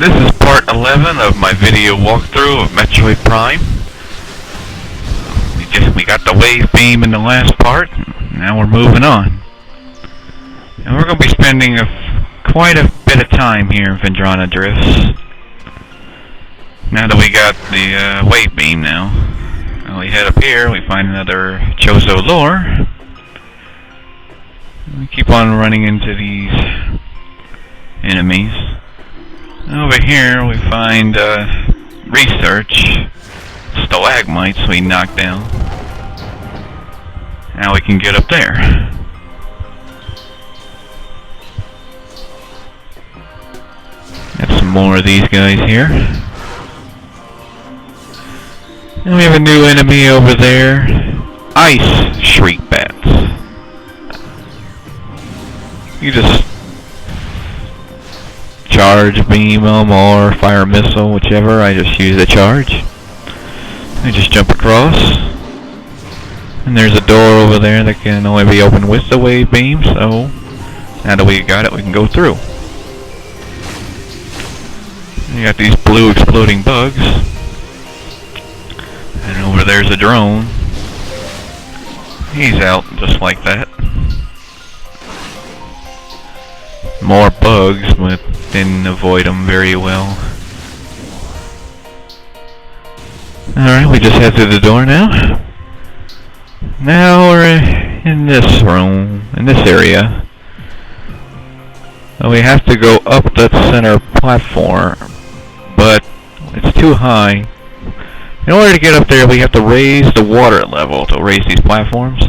This is part 11 of my video walkthrough of Metroid Prime. We got the wave beam in the last part, now we're moving on. And we're going to be spending quite a bit of time here in Vendrana Drifts. Now that we got the wave beam now. We head up here, we find another Chozo lore. We keep on running into these enemies. Over here we find research stalagmites we knocked down. Now we can get up there. Got some more of these guys here. And we have a new enemy over there. Ice shriek bats. You just charge beam them or fire a missile, whichever. I just use a charge. I just jump across. And there's a door over there that can only be opened with the wave beam, so now that we got it, we can go through. You got these blue exploding bugs. And over there's a drone. He's out just like that. More bugs, but didn't avoid them very well. Alright, we just head through the door now. Now we're in this room, in this area. So we have to go up that center platform, but it's too high. In order to get up there, we have to raise the water level to raise these platforms.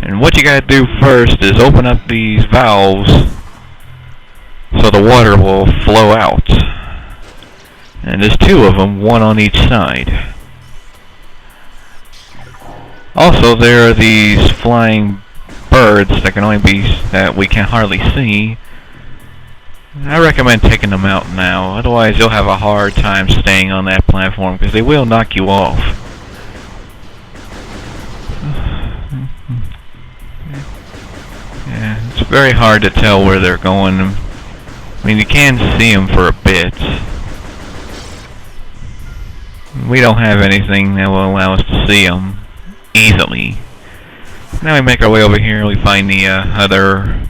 And what you gotta do first is open up these valves so the water will flow out. And there's two of them, one on each side. Also, there are these flying birds that we can hardly see. I recommend taking them out now, otherwise you'll have a hard time staying on that platform because they will knock you off. Yeah, it's very hard to tell where they're going. I mean, you can see them for a bit. We don't have anything that will allow us to see them easily. Now we make our way over here, we find the other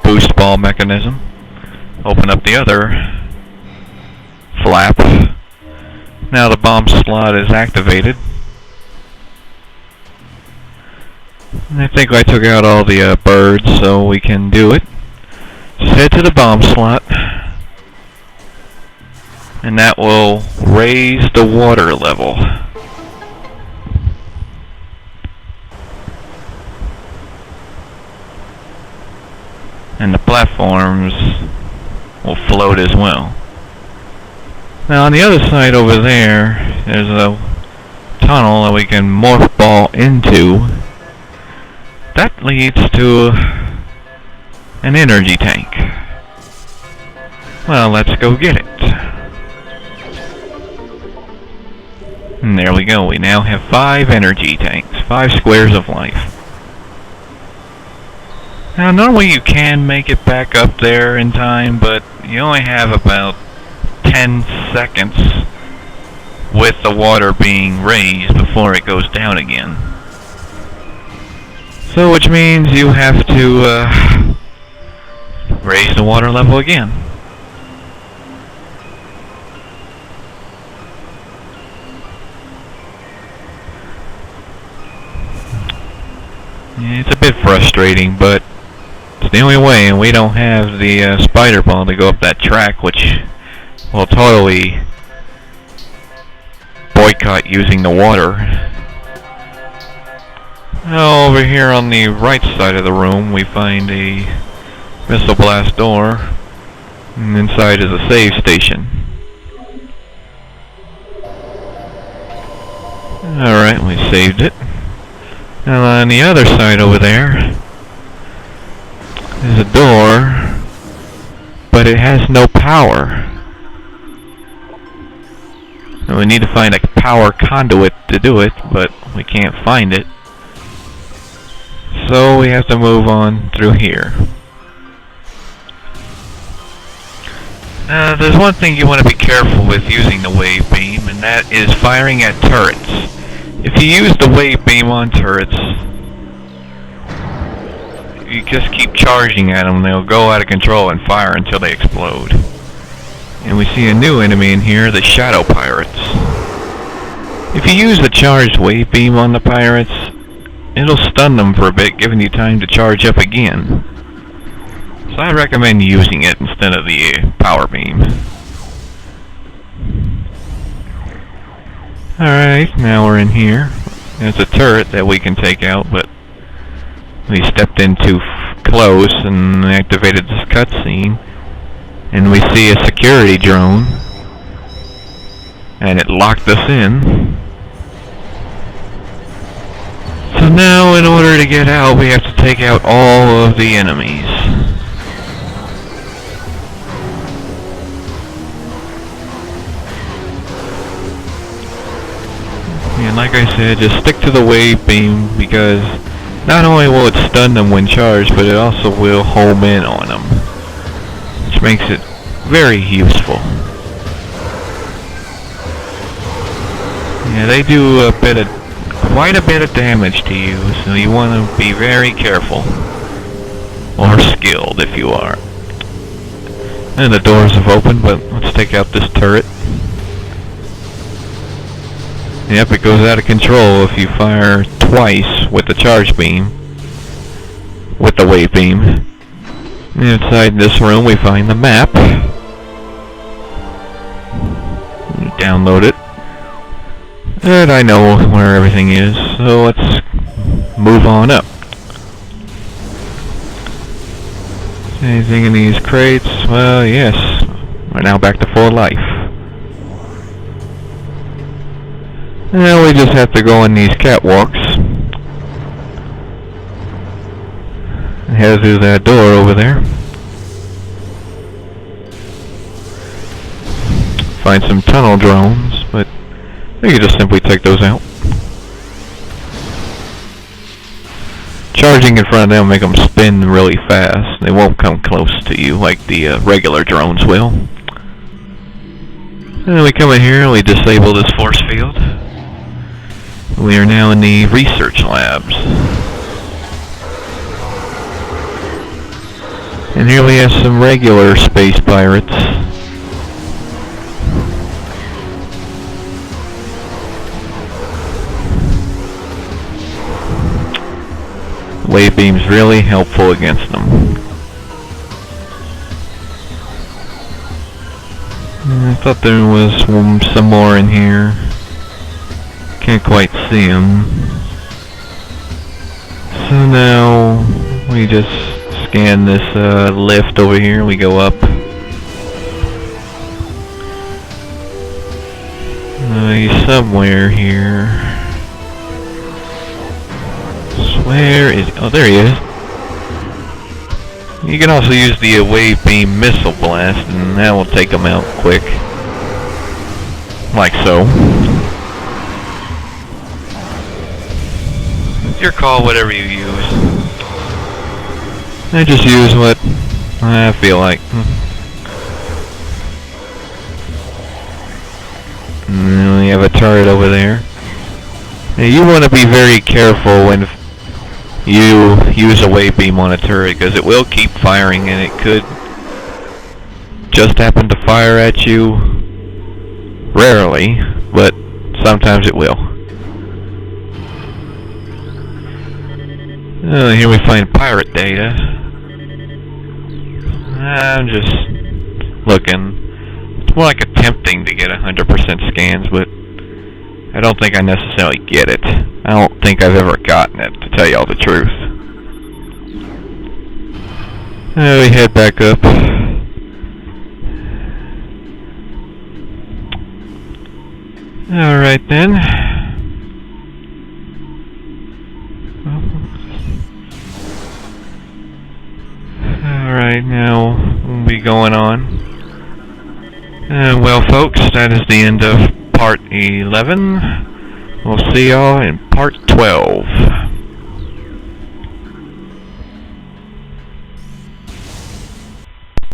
boost ball mechanism. Open up the other flap. Now the bomb slot is activated. And I think I took out all the birds, so we can do it. Just head to the bomb slot. And that will raise the water level. And the platforms will float as well. Now on the other side over there, there's a tunnel that we can morph ball into. That leads to an energy tank. Well, let's go get it. And there we go, we now have 5 energy tanks, 5 squares of life. Now normally you can make it back up there in time, but you only have about 10 seconds with the water being raised before it goes down again. So which means you have to raise the water level again. It's a bit frustrating, but it's the only way, and we don't have the spider ball to go up that track, which will totally boycott using the water. Now over here on the right side of the room we find a missile blast door, and inside is a save station. Alright, we saved it. Now on the other side over there there's a door, but it has no power. And we need to find a power conduit to do it, but we can't find it. So we have to move on through here. There's one thing you want to be careful with using the wave beam, and that is firing at turrets. If you use the wave beam on turrets, you just keep charging at them, they'll go out of control and fire until they explode. And we see a new enemy in here, the Shadow Pirates. If you use the charged wave beam on the pirates, it'll stun them for a bit, giving you time to charge up again. So I recommend using it instead of the power beam. Alright, now we're in here. There's a turret that we can take out, but we stepped in too close and activated this cutscene. And we see a security drone. And it locked us in. So now, in order to get out, we have to take out all of the enemies. And like I said, just stick to the wave beam, because not only will it stun them when charged, but it also will home in on them, which makes it very useful. Yeah, they do quite a bit of damage to you, so you want to be very careful. Or skilled, if you are. And the doors have opened, but let's take out this turret. Yep, it goes out of control if you fire twice with the charge beam. With the wave beam. Inside this room we find the map. Download it. And I know where everything is, so let's move on up. Anything in these crates? Well, yes. We're now back to full life. Now we just have to go on these catwalks. And head through that door over there. Find some tunnel drones, but you can just simply take those out. Charging in front of them will make them spin really fast. They won't come close to you like the regular drones will. And we come in here and we disable this force field. We are now in the research labs. And here we have some regular space pirates. Wave beam's really helpful against them. I thought there was some more in here. Can't quite see them. So now we just scan this lift over here. We go up. He's somewhere here. Where is... oh, there he is. You can also use the wave beam missile blast, and that will take him out quick. Like so. It's your call, whatever you use. I just use what I feel like. And then we have a turret over there. Now you want to be very careful when you use a wave beam on a turret, because it will keep firing, and it could just happen to fire at you. Rarely, but sometimes it will. Here we find pirate data. I'm just looking. It's more like attempting to get 100% scans, but I don't think I necessarily get it. I don't think I've ever gotten it, to tell you all the truth. We head back up. Alright then. Alright, now we'll be going on. Well folks, that is the end of part 11. We'll see y'all in part 12.